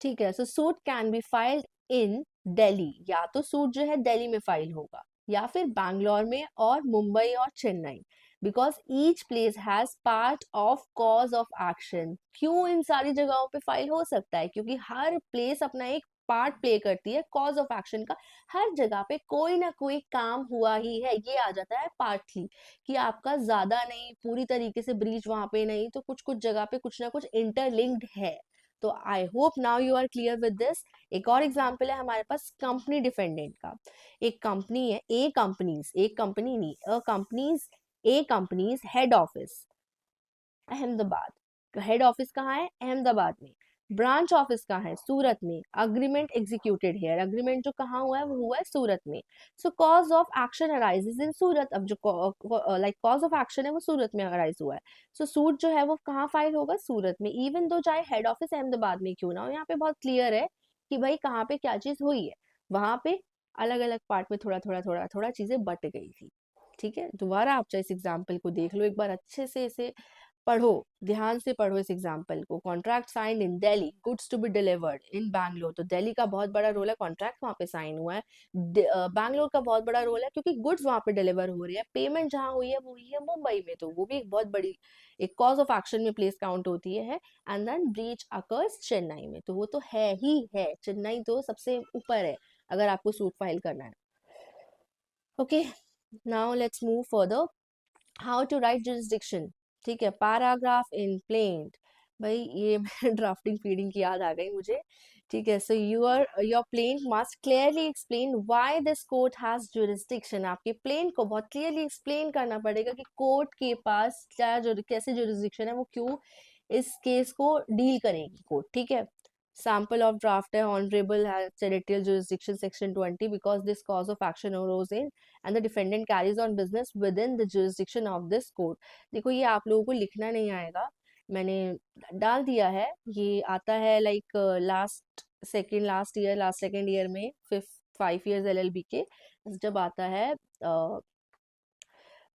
ठीक है, so suit can be filed in Delhi, या तो सूट जो है दिल्ली में फाइल होगा, या फिर बैंगलोर में, और मुंबई और Chennai, because each place has part of cause of action. क्यों इन सारी जगहों पे फाइल हो सकता है, क्योंकि हर प्लेस अपना एक पार्ट प्ले करती है कॉज ऑफ एक्शन का। हर जगह पे कोई ना कोई काम हुआ ही है, ये आ जाता है पार्टली, कि आपका ज्यादा नहीं, पूरी तरीके से ब्रीच वहां पे नहीं, तो कुछ कुछ जगह पे कुछ ना कुछ इंटरलिंक्ड है। तो I hope now you are clear with this. एक और एग्जांपल है हमारे पास कंपनी डिफेंडेंट का। एक कंपनी है, ए कंपनीज, एक कंपनी नहीं, a companies, A companies head office Ahmedabad. Head office कहाँ है, अहमदाबाद में। ब्रांच ऑफिस कहाँ है, सूरत में। अग्रीमेंट एग्जीक्यूटेड हियर, अग्रीमेंट जो कहाँ हुआ है वो हुआ है सूरत में। Show cause of action arises इन सूरत। अब जो लाइक कॉज ऑफ एक्शन है वो सूरत में अराइज हुआ है। सो सूट जो है वो कहाँ फाइल होगा, सूरत में, इवन दो चाहे हेड ऑफिस अहमदाबाद में क्यों ना हो। यहाँ पे बहुत क्लियर है कि भाई कहाँ पे क्या चीज हुई है, वहां पे अलग अलग पार्ट में थोड़ा चीजें बट गई थी। ठीक है, दोबारा आप चाहे इस एग्जाम्पल को देख लो एक बार अच्छे से, इसे पढ़ो, ध्यान से पढ़ो इस एग्जाम्पल को। Contract sign in Delhi, goods to be delivered in Bangalore. तो दिल्ली का बहुत बड़ा रोल है, कॉन्ट्रैक्ट वहां पे साइन हुआ है। बैंगलोर का बहुत बड़ा रोल है क्योंकि गुड्स वहां पे डिलीवर हो रही है। पेमेंट जहां हुई है वो हुई है मुंबई में, तो वो भी एक बहुत बड़ी एक कॉज ऑफ एक्शन में प्लेस काउंट होती है। And then breach occurs Chennai में, तो वो तो है ही है, चेन्नई तो सबसे ऊपर है अगर आपको सूट फाइल करना है। Okay, now let's move further. How to write jurisdiction, ठीक है, पैराग्राफ इन प्लेन। भाई ये ड्राफ्टिंग फीडिंग की याद आ गई मुझे। ठीक है, so your plaint must clearly explain why this court has jurisdiction. आपके प्लेन को बहुत क्लियरली एक्सप्लेन करना पड़ेगा कि कोर्ट के पास क्या कैसे जुरिस्डिक्शन है, वो क्यों इस केस को डील करेगी कोर्ट। ठीक है, sample of draft है honorable has territorial jurisdiction section 20 because this cause of action arose in and the defendant carries on business within the jurisdiction of this court। देखो ये आप लोगों को लिखना नहीं आएगा, मैंने डाल दिया है। ये आता है लाइक लास्ट सेकेंड ईयर में 5 years LLB के जब आता है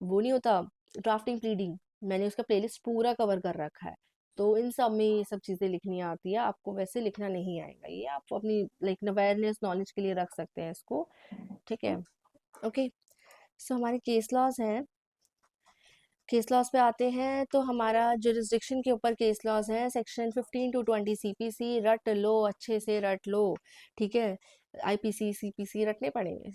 वो नहीं होता ड्राफ्टिंग प्लीडिंग, मैंने उसका प्लेलिस्ट पूरा कवर कर रखा है। तो इन सब में ये सब चीज़ें लिखनी आती है, आपको वैसे लिखना नहीं आएगा। ये आप अपनी लाइक अवेयरनेस नॉलेज के लिए रख सकते हैं इसको। ठीक है, ओके। सो हमारे केस लॉज हैं, केस लॉज पे आते हैं। तो हमारा जुरिस्डिक्शन के ऊपर केस लॉज है सेक्शन 15 to 20 CPC। रट लो, अच्छे से रट लो, ठीक है। IPC CPC रटने पड़ेंगे।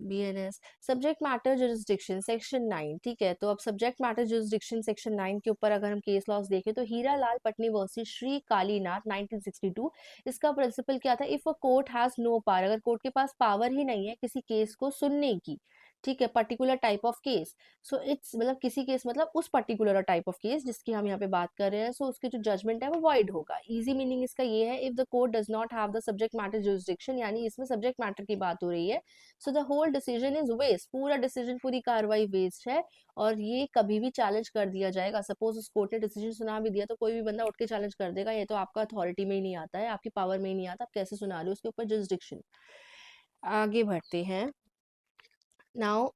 BNS subject matter jurisdiction section 9, ठीक है। तो अब सब्जेक्ट मैटर जुरिस्डिक्शन सेक्शन 9 के ऊपर अगर हम केस लॉज देखें तो हीरा लाल पटनी वर्सेस श्री कालीनाथ 1962। इसका प्रिंसिपल क्या था? If a court has no power, अगर कोर्ट के पास पावर ही नहीं है किसी केस को सुनने की, ठीक है, particular type of case. So it's मतलब किसी केस मतलब उस पर्टिकुलर टाइप ऑफ केस जिसकी हम यहाँ पे बात कर रहे हैं, सो उसकी जो जजमेंट है वो वॉइड होगा। इजी मीनिंग इसका ये है, if the court does not have the subject matter jurisdiction, यानी इसमें सब्जेक्ट मैटर की बात हो रही है, so the whole decision is waste, पूरा डिसीजन पूरी कार्रवाई वेस्ट है और ये कभी भी चैलेंज कर दिया जाएगा। सपोज उस कोर्ट ने डिसीजन सुना भी दिया तो कोई भी बंदा उठ के चैलेंज कर देगा, ये तो आपका अथॉरिटी में ही नहीं आता है, आपकी पावर में ही नहीं आता, आप कैसे सुना रहे हो उसके ऊपर जुरिस्डिक्शन। आगे बढ़ते हैं। Now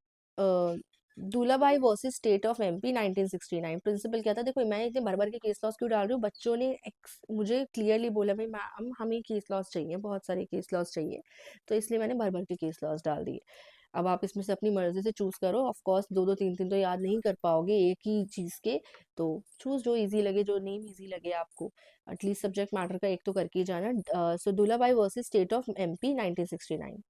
Dulabhai versus state of MP 1969। Principle क्या था? देखो मैं इतने भर भर के केस लॉस क्यों डाल रही हूँ, बच्चों ने मुझे क्लियरली बोला भाई मैम हमें केस लॉस चाहिए, बहुत सारे केस लॉस चाहिए, तो इसलिए मैंने भर भर के केस लॉस डाल दिए। अब आप इसमें से अपनी मर्जी से चूज करो। ऑफ कोर्स दो दो तीन तीन तो याद नहीं कर पाओगे एक ही चीज के, तो चूज जो इजी लगे, जो नेम इजी लगे आपको, एटलीस्ट सब्जेक्ट मैटर का एक तो करके ही जाना। So Dulabhai versus state of MP 1969।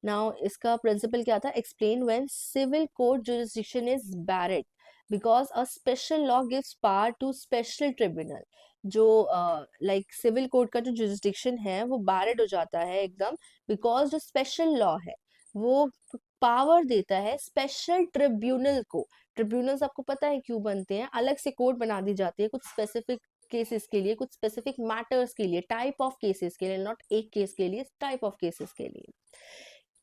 Now इसका प्रिंसिपल क्या था? Explain when civil court jurisdiction is barred because a special law gives power to special tribunal. जो लाइक सिविल कोर्ट का जो जुरिस्डिक्शन है वो बैरेड हो जाता है एकदम, बिकॉज जो स्पेशल लॉ है वो पावर देता है स्पेशल ट्रिब्यूनल को। ट्रिब्यूनल्स आपको पता है क्यों बनते हैं? अलग से कोर्ट बना दी जाती है कुछ स्पेसिफिक केसेस के लिए, कुछ स्पेसिफिक मैटर्स के लिए, टाइप ऑफ केसेस के लिए, नॉट एक केस के लिए, टाइप ऑफ केसेस के लिए।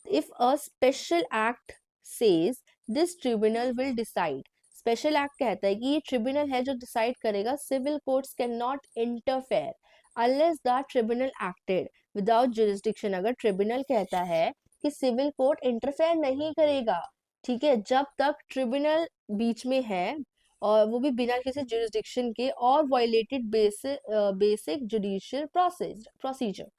If a special act says this tribunal will decide, special act कहता है कि ये ट्रिब्यूनल है जो डिसाइड करेगा, civil courts can not interfere unless the tribunal acted without jurisdiction. अगर ट्रिब्यूनल कहता है कि सिविल कोर्ट इंटरफेयर नहीं करेगा, ठीक है, जब तक ट्रिब्यूनल बीच में है और वो भी बिना किसी जुरिस्डिक्शन के, और वायलेटेड बेसिक जुडिशियल प्रोसीजर।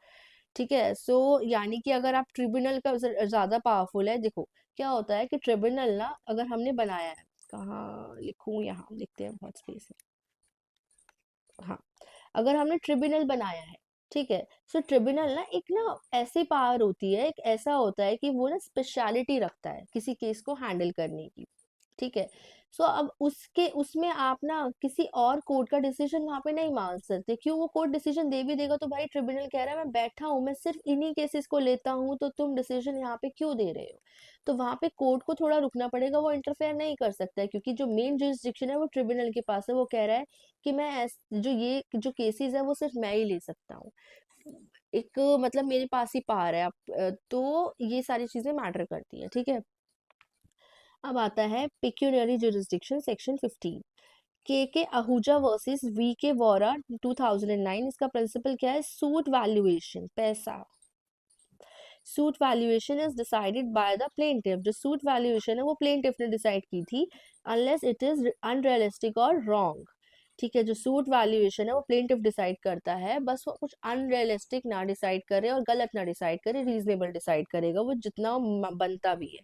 ठीक है, सो यानी कि अगर आप ट्रिब्यूनल का ज्यादा पावरफुल है, देखो क्या होता है कि ट्रिब्यूनल ना अगर हमने बनाया है, कहाँ लिखूं, यहाँ लिखते हैं, बहुत स्पेस है, हाँ, अगर हमने ट्रिब्यूनल बनाया है, ठीक है, सो ट्रिब्यूनल ना एक ना ऐसी पावर होती है, एक ऐसा होता है कि वो ना स्पेशलिटी रखता है किसी केस को हैंडल करने की, ठीक है। सो अब उसके उसमें आप ना किसी और कोर्ट का डिसीजन वहां पे नहीं मान सकते। क्यों? वो कोर्ट डिसीजन दे भी देगा तो भाई ट्रिब्यूनल कह रहा है मैं बैठा हूँ, मैं सिर्फ इन्हीं केसेस को लेता हूँ, तो तुम डिसीजन यहाँ पे क्यों दे रहे हो? तो वहां पे कोर्ट को थोड़ा रुकना पड़ेगा, वो इंटरफेयर नहीं कर सकता है क्योंकि जो मेन जुरिस्डिक्शन है वो ट्रिब्यूनल के पास है। वो कह रहा है कि मैं जो ये जो केसेस है वो सिर्फ मैं ही ले सकता हूँ, एक मतलब मेरे पास ही पावर है। तो ये सारी चीजें मैटर करती है, ठीक है। अब आता है पेक्यूनियरी जुरिस्डिक्शन सेक्शन 15। के आहूजा वर्सेस के वोरा 2009। इसका प्रिंसिपल क्या है? सूट वैल्यूएशन, पैसा। Suit valuation is decided by the plaintiff. जो सूट वैल्यूएशन है वो प्लेंटिफ ने डिसाइड की थी, अनलेस इट इज अनरियलिस्टिक और रॉन्ग। ठीक है, जो सूट वैल्यूएशन है वो प्लेंटिफ डिसाइड करता है, बस वो कुछ अनरियलिस्टिक ना डिसाइड करे और गलत ना डिसाइड करे, रीजनेबल डिसाइड करेगा वो जितना बनता भी है।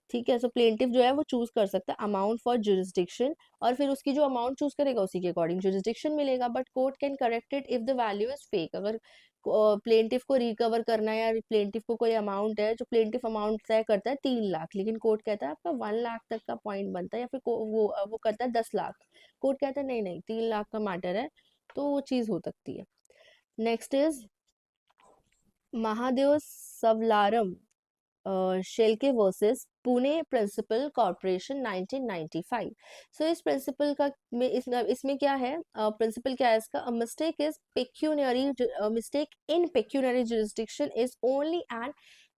ठीक है, सो प्लेंटिफ जो है वो चूज कर सकता है अमाउंट फॉर जुरिस्डिक्शन, और फिर उसकी जो अमाउंट चूज करेगा उसी के अकॉर्डिंग जुरिस्डिक्शन मिलेगा, but court can correct it if the value is fake. अगर प्लेंटिफ को रिकवर करना है या प्लेंटिफ को कोई अमाउंट है, जो प्लेंटिफ अमाउंट तय करता है 3 लाख, लेकिन कोर्ट कहता है आपका 1 लाख तक का पॉइंट बनता है, या फिर वो करता है 10 लाख, कोर्ट कहता है नहीं नहीं 3 लाख का मैटर है, तो वो चीज हो सकती है। Next is Mahadev Savlaram Shelke versus Pune principal corporation 1995। So इस प्रिंसिपल का में इसमें क्या है, प्रिंसिपल क्या है इसका, mistake is pecuniary, mistake in pecuniary jurisdiction is only an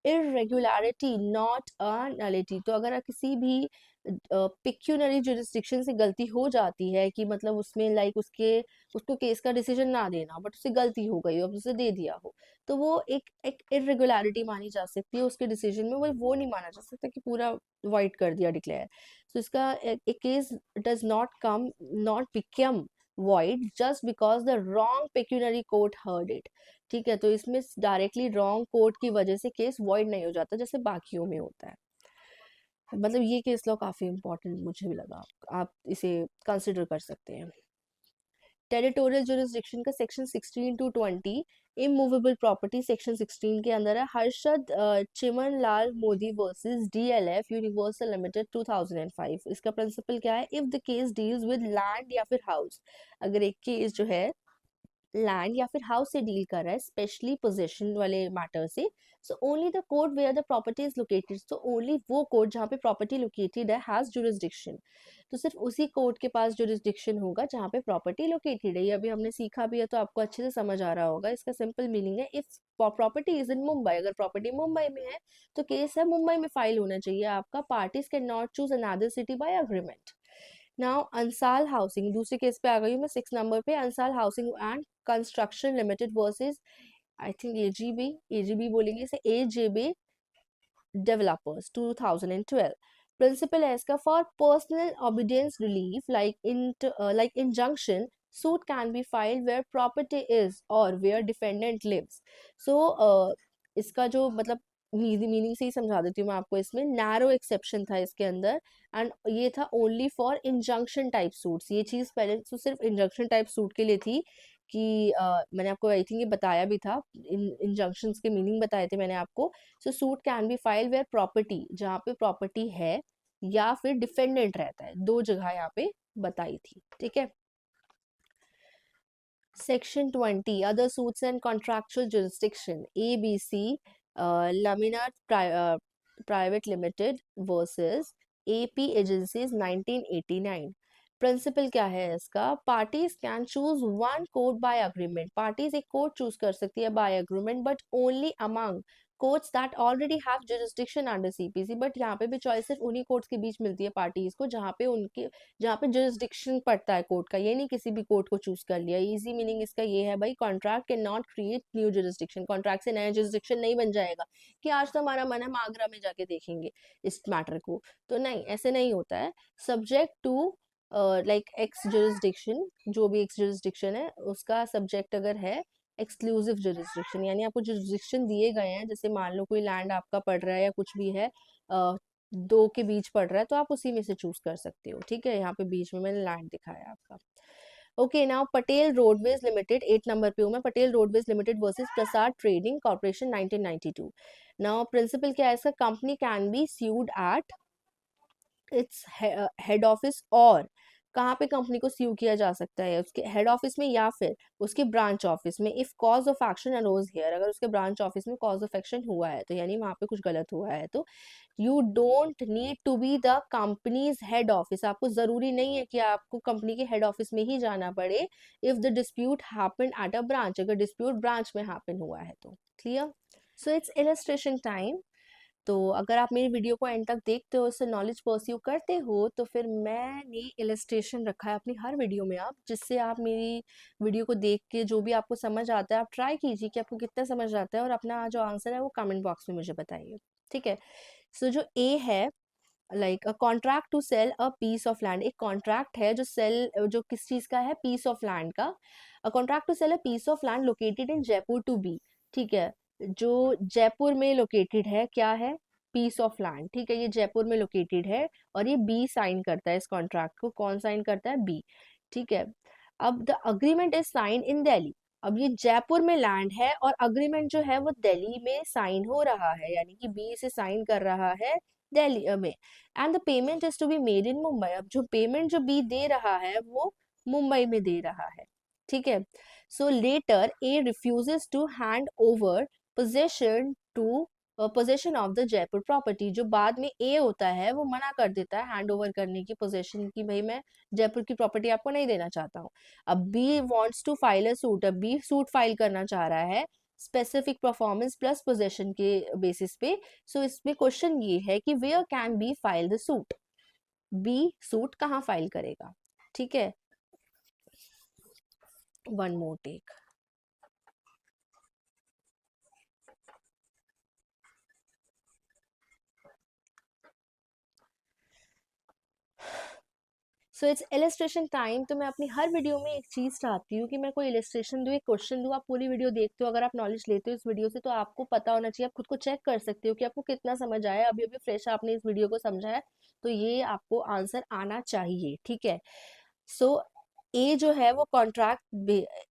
irregularity not a nullity. तो अगर किसी भी पिक्यूनरी जुरिस्डिक्शन से गलती हो जाती है कि मतलब उसमें लाइक उसको केस का डिसीजन ना देना, बट उससे गलती हो गई और उसे दे दिया हो, तो वो एक इरेगुलरिटी मानी जा सकती है उसके डिसीजन में, वो नहीं माना जा सकता कि पूरा वाइड कर दिया डिक्लेयर। सो इसका एक case does not come, not become void just because the wrong pecuniary court heard it। ठीक है, तो इसमें डायरेक्टली रॉन्ग कोर्ट की वजह से केस वॉइड नहीं हो जाता जैसे बाकियों में होता है। मतलब ये केस लॉ काफी इंपॉर्टेंट मुझे भी लगा, आप इसे कंसिडर कर सकते हैं। टेरिटोरियल जुरिस्डिक्शन का section 16 to 20, immovable property section 16 के अंदर है। Harshad Chiman Lal Modi versus DLF universal limited 2005। इसका प्रिंसिपल क्या है, if the case deals with land या फिर हाउस, अगर एक केस जो है लैंड या फिर हाउस से डील कर रहा है, स्पेशली पोजेशन वाले मैटर से, so only the court where the property is located, तो ओनली वो कोर्ट जहाँ पे प्रॉपर्टी लोकेटेड है हैज जुरिस्डिक्शन। तो सिर्फ उसी कोर्ट के पास जुरिस्डिक्शन होगा जहाँ पे प्रॉपर्टी लोकेटेड है। ये अभी हमने सीखा भी है तो आपको अच्छे से समझ आ रहा होगा। इसका सिंपल मीनिंग है, if property is in Mumbai, अगर प्रॉपर्टी मुंबई में है तो केस है मुंबई में फाइल होना चाहिए आपका। Parties can not choose another city by agreement. Now Ansal housing, दूसरे केस पे आ गई हूँ मैं 6 नंबर पे। Ansal housing and construction limited versus, I think AGB, AGB बोलेंगे इसे, एजेबी डेवलपर्स 2012। प्रिंसिपल है इसका, for personal obedience relief like injunction suit can be filed where property is और वेयर डिफेंडेंट लिव्स। सो इसका जो मतलब मीनिंग से ही समझा देती हूँ मैं आपको। इसमें नैरो एक्सेप्शन था इसके अंदर, एंड ये था only for injunction type suits. ये चीज पहले तो सिर्फ इंजंक्शन टाइप सूट के लिए थी कि मैंने आपको आई थिंक ये बताया भी था, इंजंक्शंस के मीनिंग बताए थे मैंने आपको। So suit can be file where property, जहाँ पे प्रॉपर्टी है या फिर डिफेंडेंट रहता है, दो जगह यहाँ पे बताई थी। ठीक है, section 20 other suits and contractual jurisdiction, ABC Laminar private limited versus AP agencies 1989। Principle क्या है इसका, parties can choose one court by agreement, parties एक कोर्ट चूज कर सकती है by agreement, but only among courts that already have jurisdiction under CPC. बट यहाँ पे भी चॉइस सिर्फ उन्हीं कोर्ट्स के बीच मिलती है पार्टीज को जहाँ पे जुरिस्डिक्शन पड़ता है कोर्ट का। ये नहीं किसी भी कोर्ट को चूज कर लिया। इजी मीनिंग इसका ये है भाई, contract can not create new jurisdiction, contract से नया जुरिस्डिक्शन नहीं बन जाएगा कि आज तो हमारा मन है हम आगरा में जाके देखेंगे इस मैटर को, तो नहीं, ऐसे नहीं होता है। Subject to like X jurisdiction, जो भी एक्स जुरिस्डिक्शन है उसका सब्जेक्ट अगर है एक्सक्लूसिव जुरिस्डिक्शन, यानी आपको जुरिस्डिक्शन दिए गए हैं, जैसे मान लो कोई लैंड आपका पड़ रहा है या कुछ भी है, दो के बीच पड़ रहा है, तो आप उसी में से चूज कर सकते हो। ठीक है, यहाँ पे बीच में मैंने लैंड दिखाया आपका। Okay, now Patel roadways limited 8 number पे हूँ मैं। पटेल रोडवेज लिमिटेड वर्सेस प्रसाद ट्रेडिंग कॉर्पोरेशन 1992। नाउ प्रिंसिपल क्या है इसका, company can be sued at its head office, और कहाँ पे कंपनी को स्यू किया जा सकता है, उसके हेड ऑफिस में या फिर उसके ब्रांच ऑफिस में। If cause of action arose here, अगर उसके ब्रांच ऑफिस में कॉज ऑफ एक्शन हुआ है तो यानी वहां पे कुछ गलत हुआ है, तो you don't need to be the company's head office, आपको जरूरी नहीं है कि आपको कंपनी के हेड ऑफिस में ही जाना पड़े। If the dispute happen at a branch, अगर डिस्प्यूट ब्रांच में हैपन हुआ है तो। Clear? So it's illustration time. तो अगर आप मेरी वीडियो को एंड तक देखते हो, उससे नॉलेज परस्यू करते हो, तो फिर मैंने इलस्ट्रेशन रखा है अपनी हर वीडियो में आप, जिससे आप मेरी वीडियो को देख के जो भी आपको समझ आता है आप ट्राई कीजिए कि आपको कितना समझ आता है, और अपना जो आंसर है वो कमेंट बॉक्स में मुझे बताइए। ठीक है, सो जो ए है like a contract to sell a piece of land, एक कॉन्ट्रैक्ट है जो सेल, जो किस चीज का है, पीस ऑफ लैंड का। A contract to sell a piece of land located in Jaipur to be, ठीक है, जो जयपुर में लोकेटेड है, क्या है, पीस ऑफ लैंड, ठीक है, ये जयपुर में लोकेटेड है और ये बी साइन करता है इस कॉन्ट्रैक्ट को, कौन साइन करता है, बी, ठीक है। अब the agreement is sign in Delhi, अब ये जयपुर में लैंड है और अग्रीमेंट जो है वो दिल्ली में साइन हो रहा है, यानी कि बी से साइन कर रहा है दिल्ली में, and the payment is to be made in Mumbai, अब जो पेमेंट जो बी दे रहा है वो मुंबई में दे रहा है, ठीक है। So later A refuses to hand over possession to possession of the Jaipur property, जो बाद में ए होता है वो मना कर देता है हैंड ओवर करने की, पोजेशन की, भाई मैं जयपुर की प्रॉपर्टी आपको नहीं देना चाहता हूँ। अब B wants to file a suit, अब बी सूट फाइल करना चाह रहा है स्पेसिफिक परफॉर्मेंस प्लस पोजेशन के बेसिस पे। सो इसमें क्वेश्चन ये है कि where can be file the suit, B suit कहाँ फाइल करेगा, ठीक है। One more take. So it's illustration time, तो मैं अपनी हर वीडियो में एक चीज़ चाहती हूँ कि मैं कोई इलस्ट्रेशन दूँ, एक क्वेश्चन दूँ, आप पूरी वीडियो देखते हो, अगर आप नॉलेज लेते हो इस वीडियो से तो आपको पता होना चाहिए, आप खुद को चेक कर सकते हो कि आपको कितना समझ आया, अभी अभी फ्रेश आपने इस वीडियो को समझा है तो ये आपको आंसर आना चाहिए, ठीक है। सो ए जो है वो कॉन्ट्रैक्ट,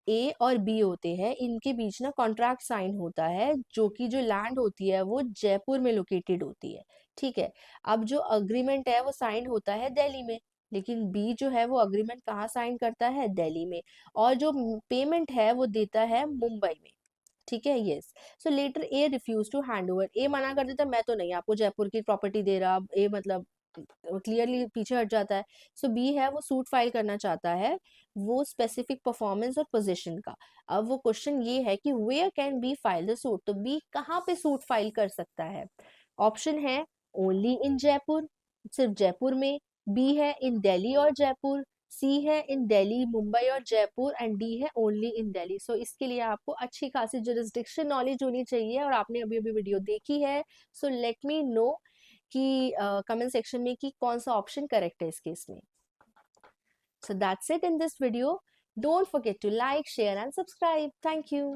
ए और बी होते हैं, इनके बीच ना कॉन्ट्रैक्ट साइन होता है, जो कि जो लैंड होती है वो जयपुर में लोकेटेड होती है, ठीक है। अब जो अग्रीमेंट है वो साइन होता है दिल्ली में, लेकिन बी जो है वो अग्रीमेंट कहाँ साइन करता है, दिल्ली में, और जो पेमेंट है वो देता है मुंबई में, ठीक है, yes. So later A refuse to hand over, A मना कर देता है, मैं तो नहीं आपको जयपुर की प्रॉपर्टी दे रहा, ए मतलब क्लियरली पीछे हट जाता है। सो बी है वो सूट फाइल करना चाहता है वो स्पेसिफिक परफॉर्मेंस और पोजीशन का। अब वो क्वेश्चन ये है कि where can be file the suit, तो बी कहाँ पे सूट फाइल कर सकता है। ऑप्शन है ओनली इन जयपुर, सिर्फ जयपुर में, बी है इन दिल्ली और जयपुर, सी है इन दिल्ली, मुंबई और जयपुर, एंड डी है ओनली इन दिल्ली। सो इसके लिए आपको अच्छी खासी जुरिस्डिक्शन नॉलेज होनी चाहिए और आपने अभी अभी वीडियो देखी है। सो लेट मी नो कि कमेंट सेक्शन में कि कौन सा ऑप्शन करेक्ट है इस केस में। So that's it in this video, don't forget to like, share and subscribe, thank you.